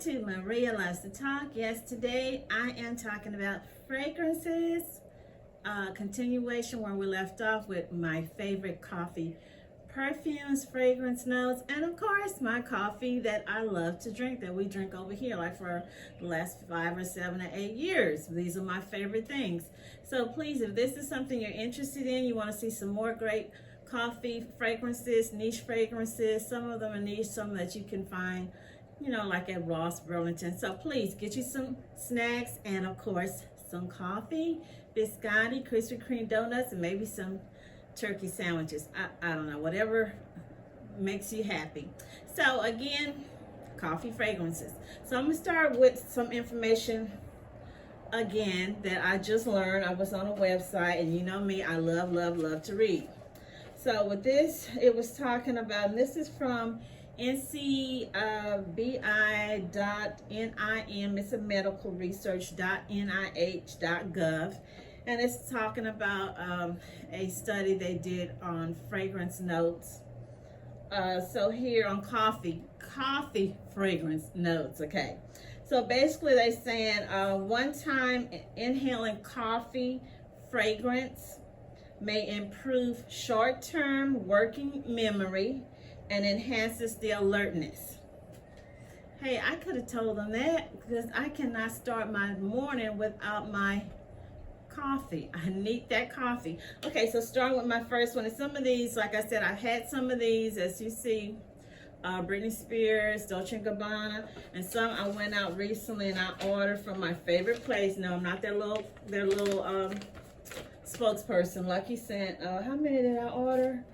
to Maria Loves to Talk. Yes, today I am talking about fragrances. Continuation where we left off with my favorite coffee perfumes, fragrance notes, and of course my coffee that I love to drink, that we drink over here like for the last 5 or 7 or 8 years. These are my favorite things. So please, if this is something you're interested in, you want to see some more great coffee fragrances, niche fragrances, some of them are niche, some that you can find, you know, like at Ross, Burlington. So please get you some snacks and of course some coffee, biscotti, Krispy Kreme donuts, and maybe some turkey sandwiches. I don't know, whatever makes you happy. So again, coffee fragrances. So I'm gonna start with some information again that I just learned. I was on a website, and you know me, I love to read. So with this, it was talking about, and this is from ncbi.nim, it's a medical research.nih.gov, and it's talking about a study they did on fragrance notes. So here on coffee fragrance notes, okay. So basically they saying one time inhaling coffee fragrance may improve short-term working memory and enhances the alertness. Hey, I could have told them that because I cannot start my morning without my coffee. I need that coffee. Okay, so starting with my first one, and some of these, like I said, I've had some of these, as you see, Britney Spears, Dolce & Gabanna, and some I went out recently and I ordered from my favorite place. No, I'm not their little spokesperson. Lucky sent, how many did I order?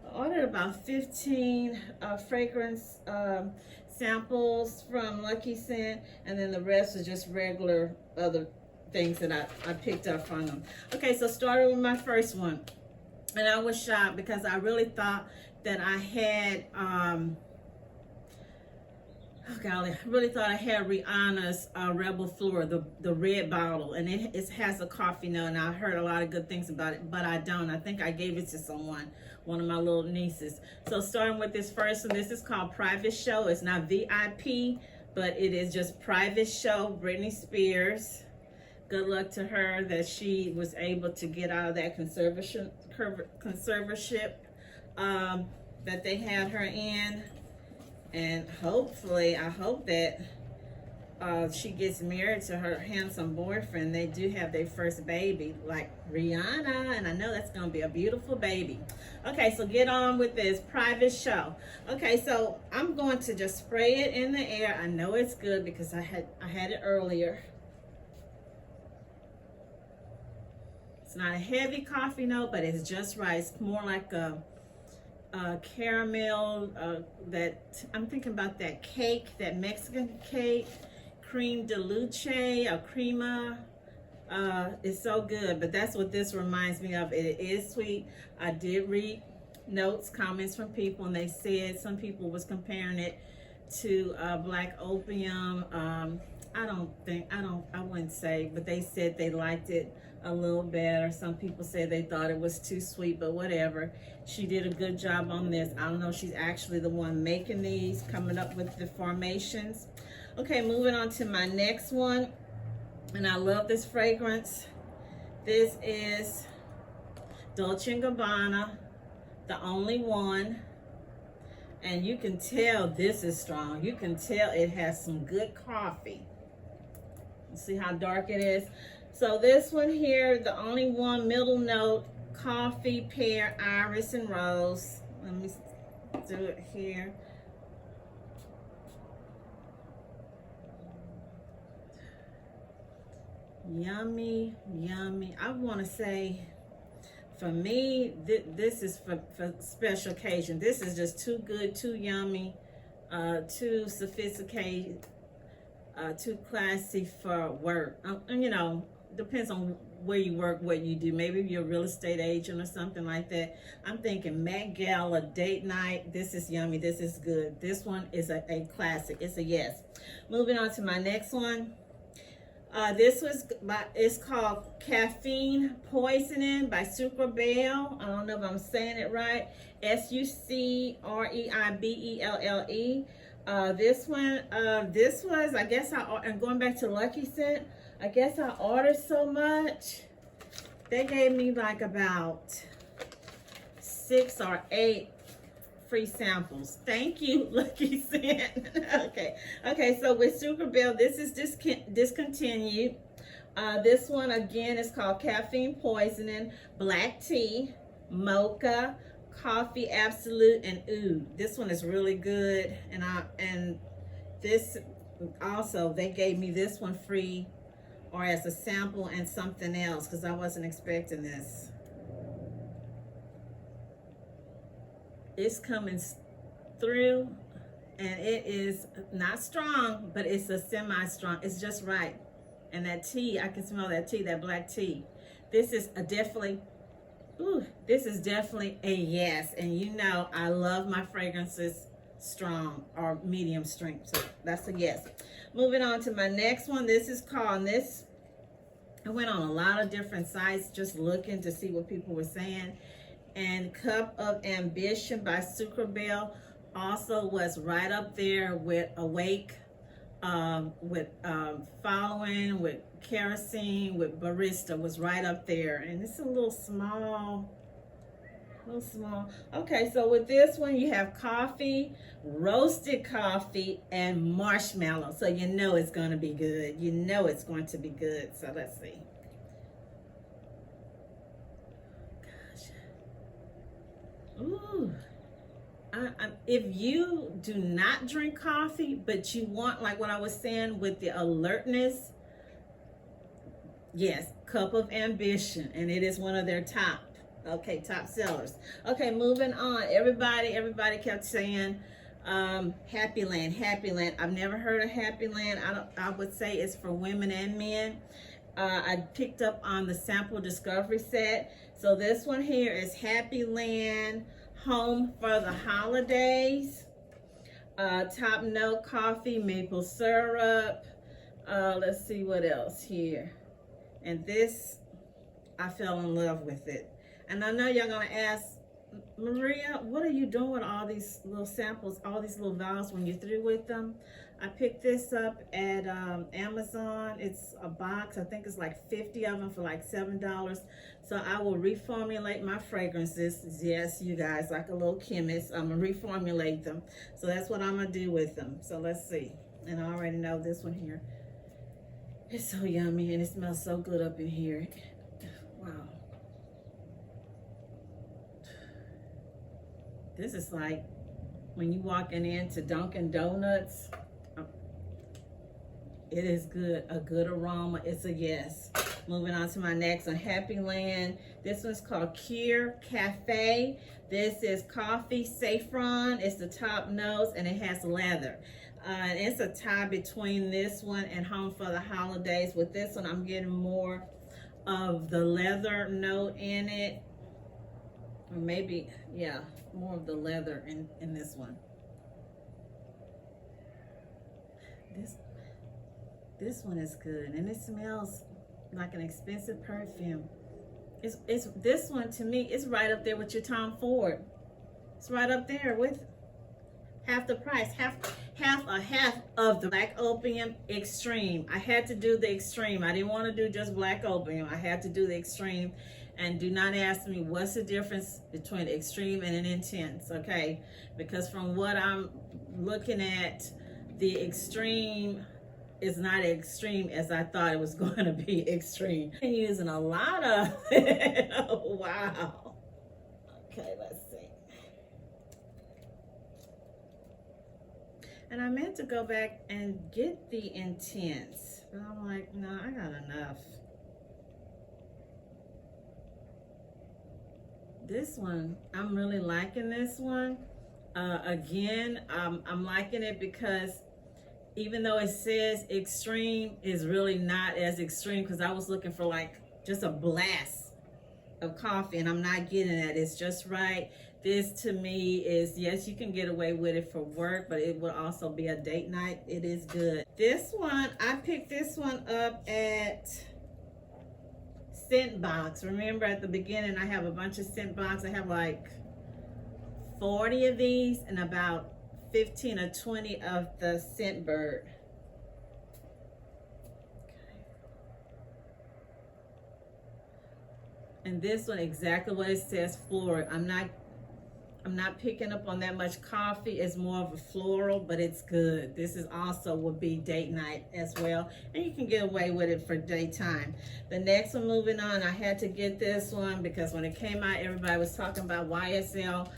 I ordered about 15 fragrance samples from Lucky Scent, and then the rest are just regular other things that I picked up from them. Okay, so starting with my first one, and I was shocked because I really thought that I had oh golly, I really thought I had Rihanna's Rebel Floor, the red bottle, and it has a coffee note, and I heard a lot of good things about it, but I don't. I think I gave it to someone, one of my little nieces. So starting with this first one, this is called Private Show. It's not VIP, but it is just Private Show, Britney Spears. Good luck to her that she was able to get out of that conservatorship that they had her in. And hopefully, I hope that she gets married to her handsome boyfriend. They do have their first baby, like Rihanna, and I know that's going to be a beautiful baby. Okay, so get on with this Private Show. Okay, so I'm going to just spray it in the air. I know it's good because I had it earlier. It's not a heavy coffee note, but it's just right. It's more like a caramel, that I'm thinking about that cake, that Mexican cake, creme de leche or crema. It's so good, but that's what this reminds me of. It is sweet. I did read notes, comments from people, and they said some people was comparing it to black opium. I wouldn't say, but they said they liked it a little better. Some people said they thought it was too sweet, but whatever. She did a good job on this. I don't know if she's actually the one making these, coming up with the formations. Okay, moving on to my next one, and I love this fragrance. This is Dolce & Gabbana, the only one, and you can tell this is strong. You can tell it has some good coffee. See how dark it is? So this one here, the only one, middle note, coffee, pear, iris, and rose. Let me do it here. Yummy, yummy. I want to say, for me, this is for special occasion. This is just too good, too yummy, too sophisticated, too classy for work. You know, depends on where you work, what you do. Maybe you're a real estate agent or something like that. I'm thinking Met Gala, date night. This is yummy. This is good. This one is a classic. It's a yes. Moving on to my next one. It's called Caffeine Poisoning by Sucreabeille. I don't know if I'm saying it right. Sucreibelle. This one, this was, I guess and going back to Lucky Scent, I guess I ordered so much. They gave me like about 6 or 8 free samples. Thank you, Lucky Scent. Okay, so with Sucreabeille, this is discontinued. This one again is called Caffeine Poisoning, Black Tea, Mocha, Coffee Absolute, and Oud. This one is really good, and this also, they gave me this one free or as a sample and something else because I wasn't expecting this. It's coming through, and it is not strong, but it's a semi-strong. It's just right. And that tea, I can smell that tea, that black tea. This is this is definitely a yes. And you know, I love my fragrances strong or medium strength. So that's a yes. Moving on to my next one. This is called, I went on a lot of different sites just looking to see what people were saying. And Cup of Ambition by Sucreabeille also was right up there with Awake, with Following, with Kerosene, with Barista was right up there. And it's a little small. Okay, so with this one, you have coffee, roasted coffee, and marshmallow. So you know it's going to be good. You know it's going to be good. So let's see. Ooh, if you do not drink coffee, but you want, like what I was saying with the alertness, yes, Cup of Ambition, and it is one of their top sellers. Okay, moving on. Everybody kept saying HappyLand. I've never heard of HappyLand. I would say it's for women and men. I picked up on the sample discovery set. So this one here is HappyLand Homme for the holidays. Top note coffee, maple syrup. Let's see what else here. And this, I fell in love with it. And I know y'all gonna ask, Maria, what are you doing with all these little samples, all these little vials when you're through with them? I picked this up at Amazon. It's a box. I think it's like 50 of them for like $7. So I will reformulate my fragrances. Yes, you guys, like a little chemist. I'm gonna reformulate them. So that's what I'm gonna do with them. So let's see. And I already know this one here. It's so yummy and it smells so good up in here. Wow. This is like when you walking into Dunkin' Donuts. It is good, a good aroma. It's a yes. Moving on to my next one, HappyLand. This one's called Cuir Cafe. This is coffee, saffron. It's the top notes and it has leather. And it's a tie between this one and Home for the Holidays. With this one, I'm getting more of the leather note in it. Or maybe, yeah, more of the leather in this one. This one is good, and it smells like an expensive perfume. It's this one to me, it's right up there with your Tom Ford. It's right up there with half the price, half of the Black Opium Extreme. I had to do the Extreme. I didn't want to do just Black Opium. I had to do the Extreme. And do not ask me what's the difference between Extreme and an Intense, okay? Because from what I'm looking at, the Extreme is not as extreme as I thought it was going to be extreme. I'm using a lot of it. Oh, wow. Okay, let's see. And I meant to go back and get the Intense, but I'm like, no, I got enough. This one, I'm really liking this one. Again, I'm liking it because even though it says extreme, is really not as extreme, because I was looking for like just a blast of coffee and I'm not getting that. It's just right. This to me is, yes, you can get away with it for work, but it will also be a date night. It is good. This one, I picked this one up at Scent Box. Remember at the beginning, I have a bunch of Scent Box. I have like 40 of these and about 15 or 20 of the Scent Bird. And this one, exactly what it says, floral. I'm not picking up on that much coffee. It's more of a floral, but it's good. This is also would be date night as well, and you can get away with it for daytime. The next one, moving on, I had to get this one because when it came out, everybody was talking about YSL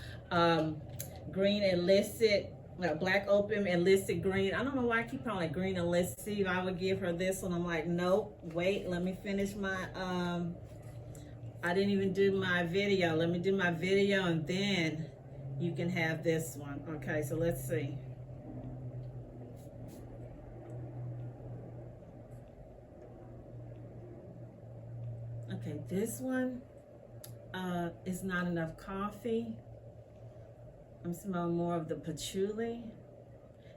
green illicit, black opium illicit green. I don't know why I keep calling it green illicit. See, if I would give her this one, I'm like, nope, wait, let me finish my I didn't even do my video. Let me do my video and then you can have this one. Okay, so let's see. Okay, this one is not enough coffee. I'm smelling more of the patchouli.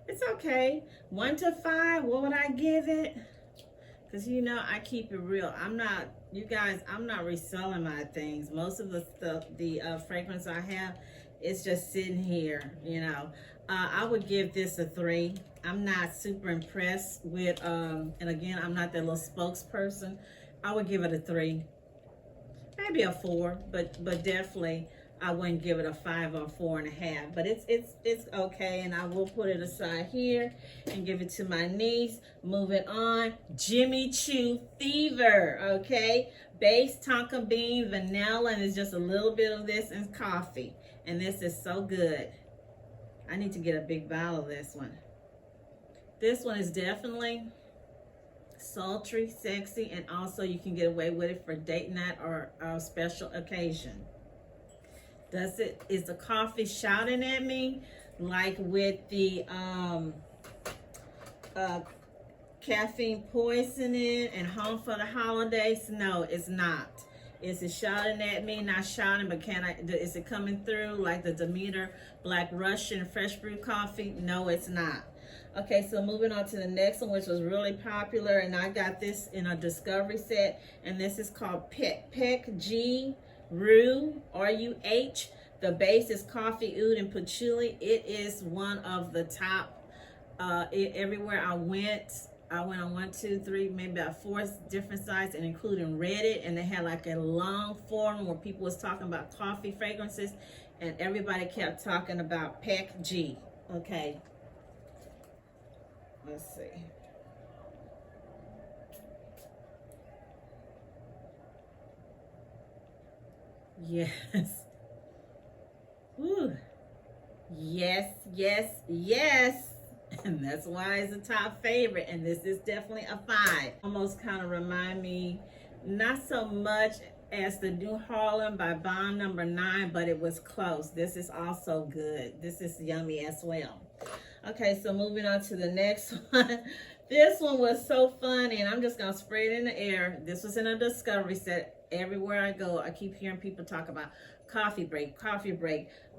It's okay. 1 to 5, what would I give it? Because, you know, I keep it real. I'm not, you guys, I'm not reselling my things. Most of the fragrance I have, it's just sitting here, you know. I would give this a 3. I'm not super impressed with, and again, I'm not that little spokesperson. I would give it a 3. Maybe a 4, but definitely I wouldn't give it a 5 or 4.5. But it's okay, and I will put it aside here and give it to my niece. Moving on, Jimmy Choo Fever. Okay, base tonka bean, vanilla, and it's just a little bit of this and coffee. And this is so good. I need to get a big bottle of this one. This one is definitely sultry, sexy, and also you can get away with it for date night or a special occasion. Is the coffee shouting at me like with the caffeine poisoning and Home for the Holidays? No, it's not. Is it shouting at me? Not shouting, but is it coming through like the Demeter Black Russian Fresh Brew Coffee? No, it's not. Okay, so moving on to the next one, which was really popular, and I got this in a discovery set, and this is called Pekji Ruh, R-U-H. The base is coffee, oud, and patchouli. It is one of the top. Everywhere I went on 1, 2, 3, maybe about 4 different sites, and including Reddit, and they had like a long forum where people was talking about coffee fragrances, and everybody kept talking about Pekji. Okay. Let's see. Yes. Ooh. Yes, yes, yes. And that's why it's a top favorite. And this is definitely a 5. Almost kind of remind me, not so much as the New Harlem by Bond number 9, but it was close. This is also good. This is yummy as well. Okay, so moving on to the next one. This one was so funny, and I'm just going to spray it in the air. This was in a discovery set. Everywhere I go, I keep hearing people talk about Coffee Break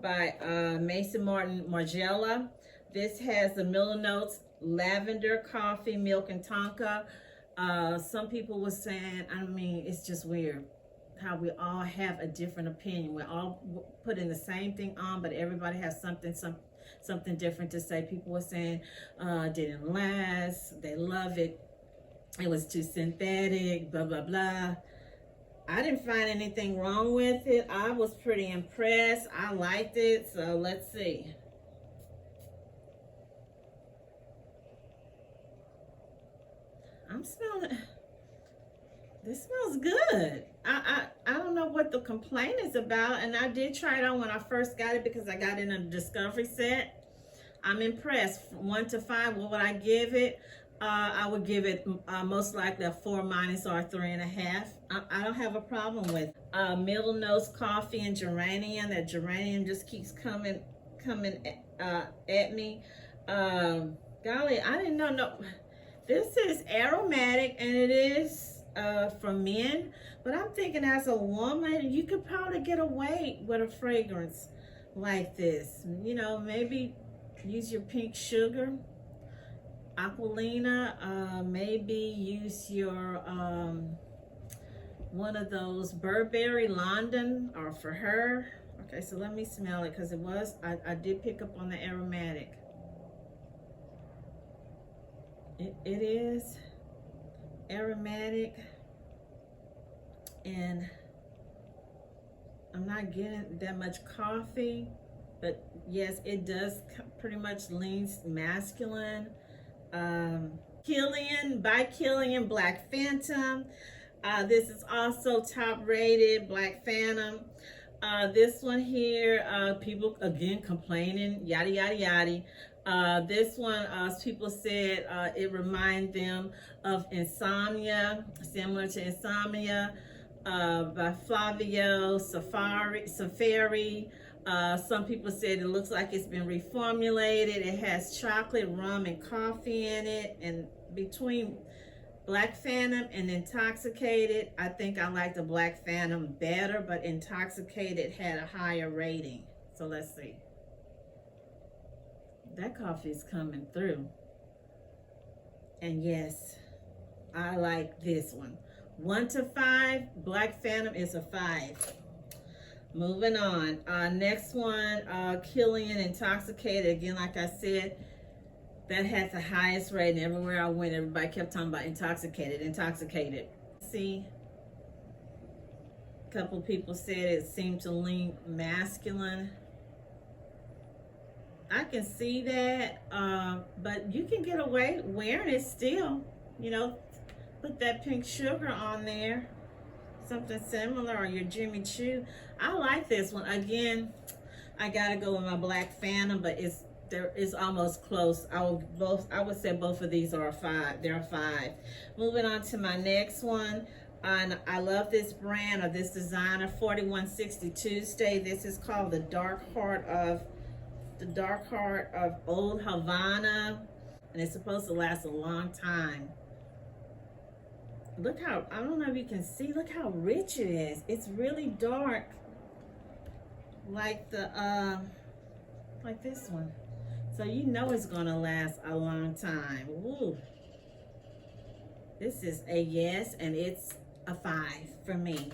by Maison Margiela. This has the middle notes, lavender, coffee, milk, and tonka. Some people were saying, I mean, it's just weird how we all have a different opinion. We're all putting the same thing on, but everybody has something different to say. People were saying didn't last, they love it, it was too synthetic, blah blah blah. I didn't find anything wrong with it. I was pretty impressed. I liked it. So let's see. I'm smelling. This smells good. I don't know what the complaint is about, and I did try it on when I first got it because I got it in a discovery set. I'm impressed. 1 to 5, what would I give it? I would give it most likely a 4- or 3.5. I don't have a problem with middle notes, coffee, and geranium. That geranium just keeps coming at me. Golly, I didn't know. No, this is aromatic, and it is for men. But I'm thinking as a woman, you could probably get away with a fragrance like this. You know, maybe use your pink sugar. Aquilina, maybe use your one of those Burberry London, or for her. Okay, so let me smell it because it was, I did pick up on the aromatic. It is aromatic, and I'm not getting that much coffee, but yes, it does pretty much leans masculine. Killian by Killian Black Phantom. This is also top rated Black Phantom. This one here, people again complaining, yada yada yada. This one, people said it reminds them of Insomnia, similar to Insomnia, by Flavio Safari. Some people said it looks like it's been reformulated. It has chocolate, rum, and coffee in it. And between Black Phantom and Intoxicated, I think I like the Black Phantom better, but Intoxicated had a higher rating. So let's see. That coffee's coming through. And yes, I like this one. 1 to 5, Black Phantom is a 5. Moving on. Next one, Killian Intoxicated. Again, like I said, that had the highest rating. Everywhere I went, everybody kept talking about Intoxicated, Intoxicated. See, a couple people said it seemed to lean masculine. I can see that, but you can get away wearing it still. You know, put that pink sugar on there, something similar, or your Jimmy Choo. I like this one. Again, I gotta go with my Black Phantom, but it's almost close. I would say both of these are a 5. They're a 5. Moving on to my next one, and I love this brand or this designer, 4160 Tuesday. This is called the Dark Heart of Old Havana, and it's supposed to last a long time. Look how, I don't know if you can see, look how rich it is. It's really dark, like like this one. So you know it's gonna last a long time. Woo. This is a yes, and it's a 5 for me.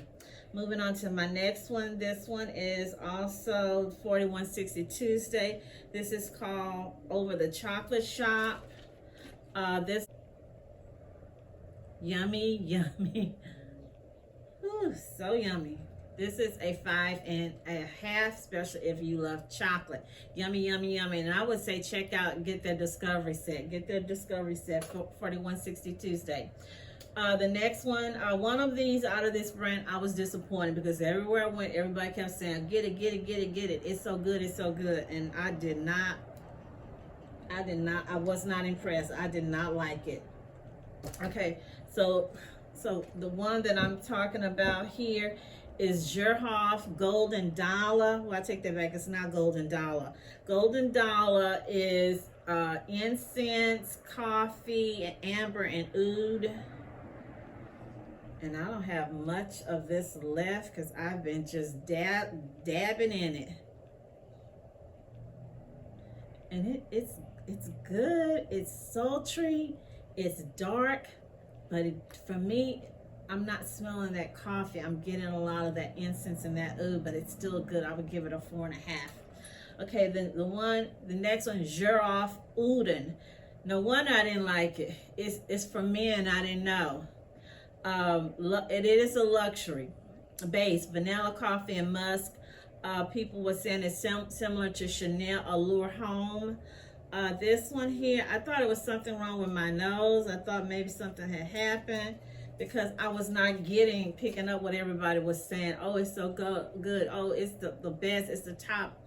Moving on to my next one. This one is also 4160 Tuesday. This is called Over the Chocolate Shop. This yummy, yummy. Ooh, so yummy. This is a 5.5, especially if you love chocolate. Yummy, yummy, yummy. And I would say check out and get their discovery set. Get their discovery set for 4160 Tuesday. The next one of these out of this brand, I was disappointed because everywhere I went, everybody kept saying, get it, get it, get it, get it. It's so good, it's so good. And I was not impressed. I did not like it. Okay, so the one that I'm talking about here is Xerjoff Golden Dallah. Well, I take that back. It's not Golden Dallah. Golden Dallah is incense, coffee, amber, and oud. And I don't have much of this left because I've been just dabbing in it. And it's good. It's sultry. It's dark. But for me, I'm not smelling that coffee. I'm getting a lot of that incense and that oud, but it's still good. I would give it a 4.5. Okay, then the next one, Giroff Odin. No wonder I didn't like it. It's for men. I didn't know. It is a luxury base, vanilla, coffee, and musk. People were saying it's similar to Chanel Allure Homme. This one here, I thought it was something wrong with my nose. I thought maybe something had happened because I was not picking up what everybody was saying. Oh, it's so good. Oh, it's the best. It's the top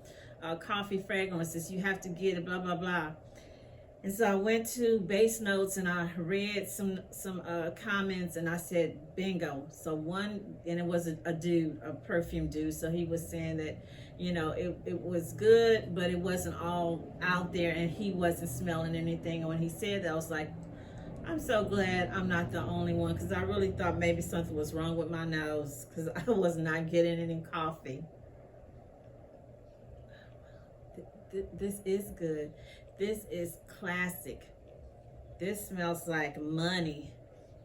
coffee fragrances. You have to get it, blah, blah, blah. And so I went to Base Notes and I read some comments and I said, bingo. So and it was a dude, a perfume dude. So he was saying that, you know, it was good, but it wasn't all out there and he wasn't smelling anything. And when he said that, I was like, I'm so glad I'm not the only one, because I really thought maybe something was wrong with my nose because I was not getting any coffee. This is good. This is classic. This smells like money.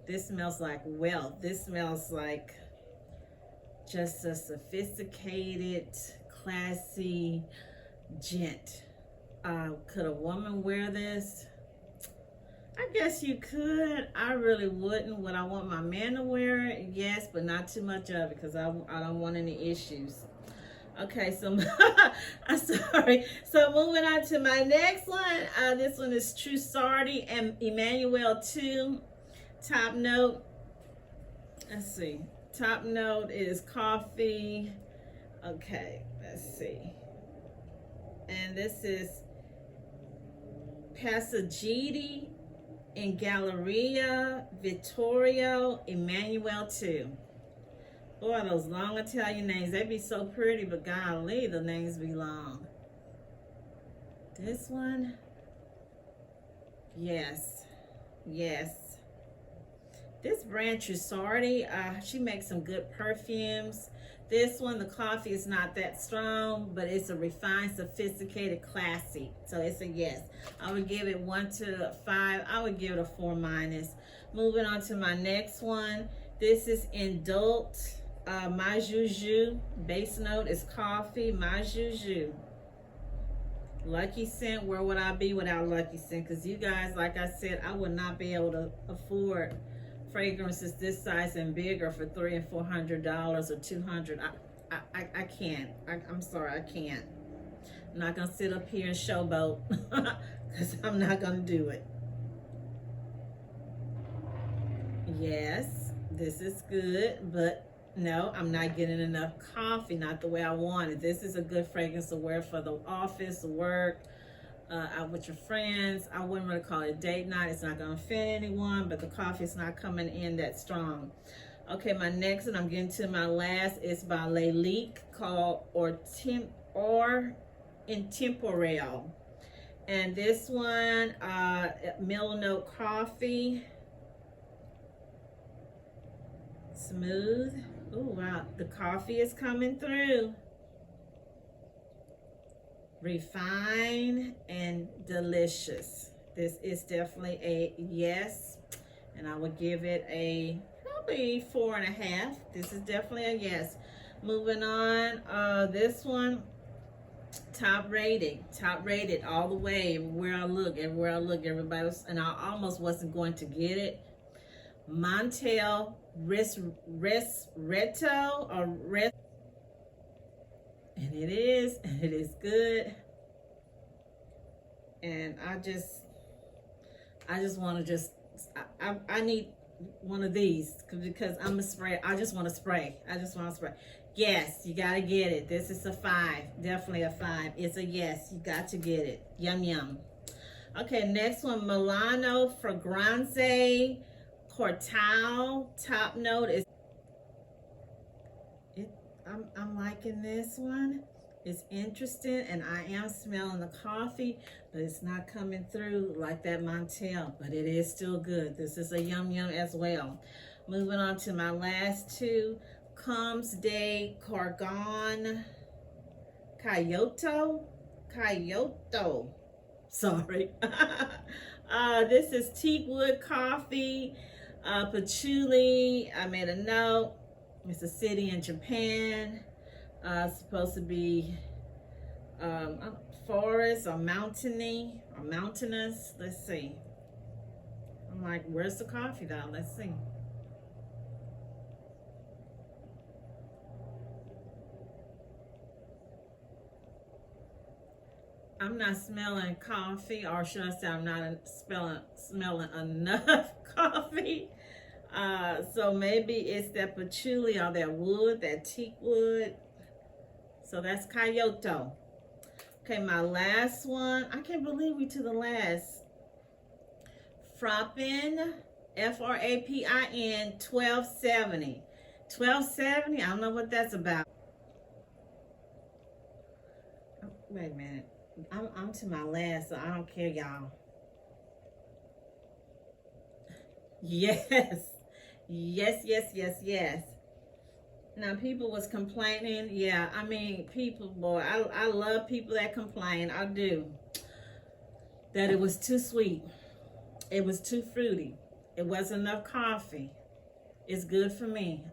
This smells like wealth. This smells like just a sophisticated, classy gent. Could a woman wear this? I guess you could. I really wouldn't. Would I want my man to wear it? Yes, but not too much of it because I don't want any issues. Okay, so I'm sorry. So moving on to my next one. This one is Trussardi and Emmanuelle 2. Top note. Let's see. Top note is coffee. Okay, let's see. And this is Passagiti in Galleria, Vittorio, Emmanuelle 2. Boy, those long Italian names, they be so pretty, but golly, the names be long. This one, yes, yes. This brand Trussardi, she makes some good perfumes. This one, the coffee is not that strong, but it's a refined, sophisticated, classy. So it's a yes. I would give it 1 to 5. I would give it a 4-. Moving on to my next one. This is Indult My Ju Ju. Base note is coffee. My Ju Ju. Lucky Scent. Where would I be without Lucky Scent? Because you guys, like I said, I would not be able to afford fragrances this size and bigger for $300 and $400 or $200. I can't. I'm sorry, I can't. I'm not gonna sit up here and showboat because I'm not gonna do it. Yes, this is good, but no, I'm not getting enough coffee. Not the way I want it. This is a good fragrance to wear for the office, work. Out with your friends. I wouldn't really call it date night. It's not going to offend anyone, but the coffee is not coming in that strong. Okay, my next one, I'm getting to my last, is by Lalique, called Intemporel. And this one, middle note coffee. Smooth. Oh, wow. The coffee is coming through. Refined and delicious. This is definitely a yes, and I would give it a probably 4.5. This is definitely a yes. Moving on, this one, top rated all the way. Everywhere I look, everybody was, and I almost wasn't going to get it. Montel Ristretto or Rest. And it is good. And I just want to I need one of these because I'm a spray. I just want to spray. Yes, you got to get it. This is a 5, definitely a 5. It's a yes, you got to get it. Yum, yum. Okay, next one, Milano Fragrance Cortale. Top note is, I'm liking this one. It's interesting, and I am smelling the coffee, but it's not coming through like that Montel, but it is still good. This is a yum yum as well. Moving on to my last two, Comes de Cargon Kyoto. Sorry. This is teakwood coffee, patchouli. I made a note. It's a city in Japan. Supposed to be forest or mountainy or mountainous. Let's see. I'm like, where's the coffee though? Let's see. I'm not smelling coffee, or should I say I'm not smelling enough coffee. So maybe it's that patchouli or that wood, that teak wood. So that's Kyoto. Okay, my last one. I can't believe we to the last. Frapin, Frapin 1270. 1270, I don't know what that's about. Wait a minute. I'm to my last, so I don't care, y'all. Yes. Yes. Now, people was complaining. Yeah, I mean, people, boy, I love people that complain. I do. That it was too sweet. It was too fruity. It wasn't enough coffee. It's good for me.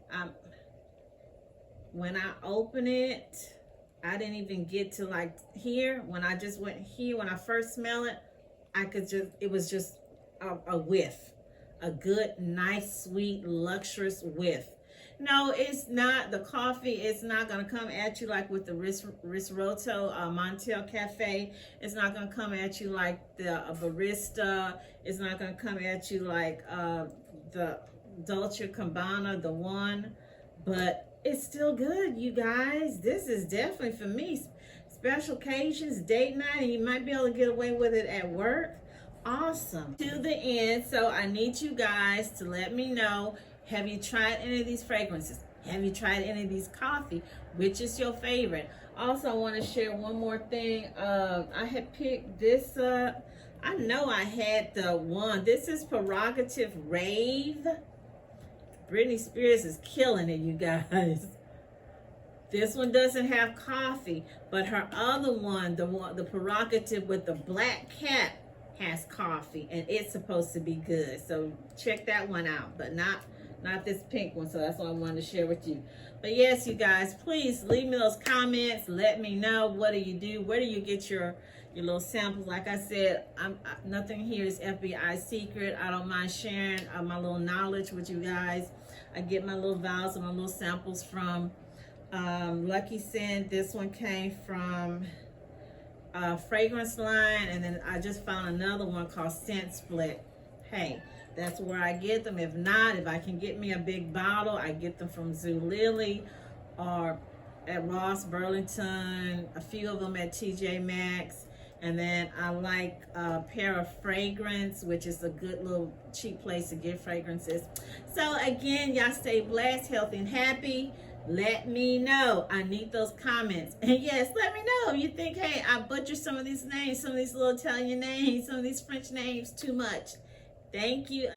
When I open it, I didn't even get to like here. When I just went here, when I first smell it, it was just a whiff, a good, nice, sweet, luxurious whiff. No, it's not. The coffee is not going to come at you like with the Risotto Montel Cafe. It's not going to come at you like the barista. It's not going to come at you like the Dolce Gabanna, the one. But it's still good, you guys. This is definitely for me. Special occasions, date night, and you might be able to get away with it at work. Awesome. To the end, so I need you guys to let me know, have you tried any of these fragrances? Have you tried any of these coffee? Which is your favorite? Also, I want to share one more thing. I had picked this up. I know I had the one. This is Prerogative Rave. Britney Spears is killing it, you guys. This one doesn't have coffee, but her other one, the Prerogative with the black cap, has coffee, and it's supposed to be good. So check that one out, but not this pink one. So that's what I wanted to share with you. But yes, you guys, please leave me those comments. Let me know, what do you do? Where do you get your little samples? Like I said, nothing here is FBI secret. I don't mind sharing my little knowledge with you guys. I get my little vials and my little samples from Lucky Scent. This one came from Fragrance Line, and then I just found another one called Scent Split. Hey, that's where I get them. If not, if I can get me a big bottle, I get them from Zulily or at Ross, Burlington, a few of them at TJ Maxx. And then I like Pair of Fragrance, which is a good little cheap place to get fragrances. So again, y'all stay blessed, healthy, and happy. Let me know. I need those comments. And yes, let me know if you think, hey, I butchered some of these names, some of these little Italian names, some of these French names too much. Thank you.